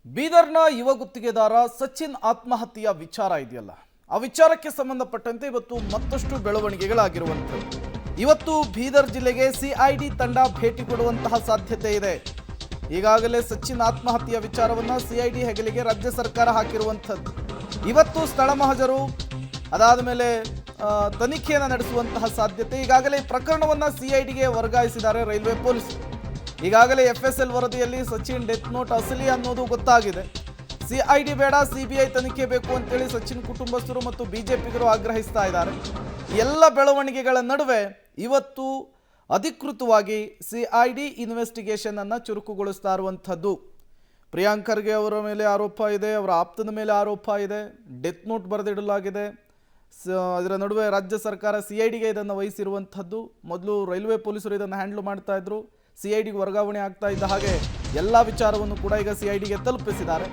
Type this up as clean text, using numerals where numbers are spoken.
ಬೀದರ್ನ ಯುವ ಗುತ್ತಿಗೆದಾರ ಸಚಿನ್ ಆತ್ಮಹತ್ಯೆಯ ವಿಚಾರ ಇದೆಯಲ್ಲ, ಆ ವಿಚಾರಕ್ಕೆ ಸಂಬಂಧಪಟ್ಟಂತೆ ಇವತ್ತು ಮತ್ತಷ್ಟು ಬೆಳವಣಿಗೆಗಳಾಗಿರುವಂಥದ್ದು. ಇವತ್ತು ಬೀದರ್ ಜಿಲ್ಲೆಗೆ ಸಿಐಡಿ ತಂಡ ಭೇಟಿ ಕೊಡುವಂತಹ ಸಾಧ್ಯತೆ ಇದೆ. ಈಗಾಗಲೇ ಸಚಿನ್ ಆತ್ಮಹತ್ಯೆಯ ವಿಚಾರವನ್ನು ಸಿಐಡಿ ಹೆಗಲಿಗೆ ರಾಜ್ಯ ಸರ್ಕಾರ ಹಾಕಿರುವಂಥದ್ದು. ಇವತ್ತು ಸ್ಥಳ ಮಹಜರು ಅದಾದ ಮೇಲೆ ತನಿಖೆಯನ್ನು ನಡೆಸುವಂತಹ ಸಾಧ್ಯತೆ. ಈಗಾಗಲೇ ಪ್ರಕರಣವನ್ನು ಸಿಐಡಿಗೆ ವರ್ಗಾಯಿಸಿದ್ದಾರೆ ರೈಲ್ವೆ ಪೊಲೀಸರು. ಈಗಾಗಲೇ FSL ವರದಿಯಲ್ಲಿ ಸಚಿನ್ ಡೆತ್ ನೋಟ್ ಅಸಲಿ ಅನ್ನೋದು ಗೊತ್ತಾಗಿದೆ. ಸಿಐಡಿ ಬೇಡ, CBI ತನಿಖೆ ಬೇಕು ಅಂತೇಳಿ ಸಚಿನ್ ಕುಟುಂಬಸ್ಥರು ಮತ್ತು ಬಿಜೆಪಿಗರು ಆಗ್ರಹಿಸ್ತಾ ಇದ್ದಾರೆ. ಎಲ್ಲ ಬೆಳವಣಿಗೆಗಳ ನಡುವೆ ಇವತ್ತು ಅಧಿಕೃತವಾಗಿ ಸಿಐಡಿ ಇನ್ವೆಸ್ಟಿಗೇಷನ್ ಅನ್ನು ಚುರುಕುಗೊಳಿಸ್ತಾ ಇರುವಂಥದ್ದು. ಪ್ರಿಯಾಂಕ್ ಖರ್ಗೆ ಅವರ ಮೇಲೆ ಆರೋಪ ಇದೆ, ಅವರ ಆಪ್ತನ ಮೇಲೆ ಆರೋಪ ಇದೆ, ಡೆತ್ ನೋಟ್ ಬರೆದಿಡಲಾಗಿದೆ. ಅದರ ನಡುವೆ ರಾಜ್ಯ ಸರ್ಕಾರ ಸಿಐಡಿಗೆ ಇದನ್ನು ವಹಿಸಿರುವಂಥದ್ದು. ಮೊದಲು ರೈಲ್ವೆ ಪೊಲೀಸರು ಇದನ್ನು ಹ್ಯಾಂಡಲ್ ಮಾಡ್ತಾ ಇದ್ರು, ಸಿಐಡಿಗೆ ವರ್ಗಾವಣೆ ಆಗ್ತಾ ಇದ್ದ ಹಾಗೆ ಎಲ್ಲ ವಿಚಾರವನ್ನು ಕೂಡ ಈಗ ಸಿಐಡಿಗೆ ತಲುಪಿಸಿದ್ದಾರೆ.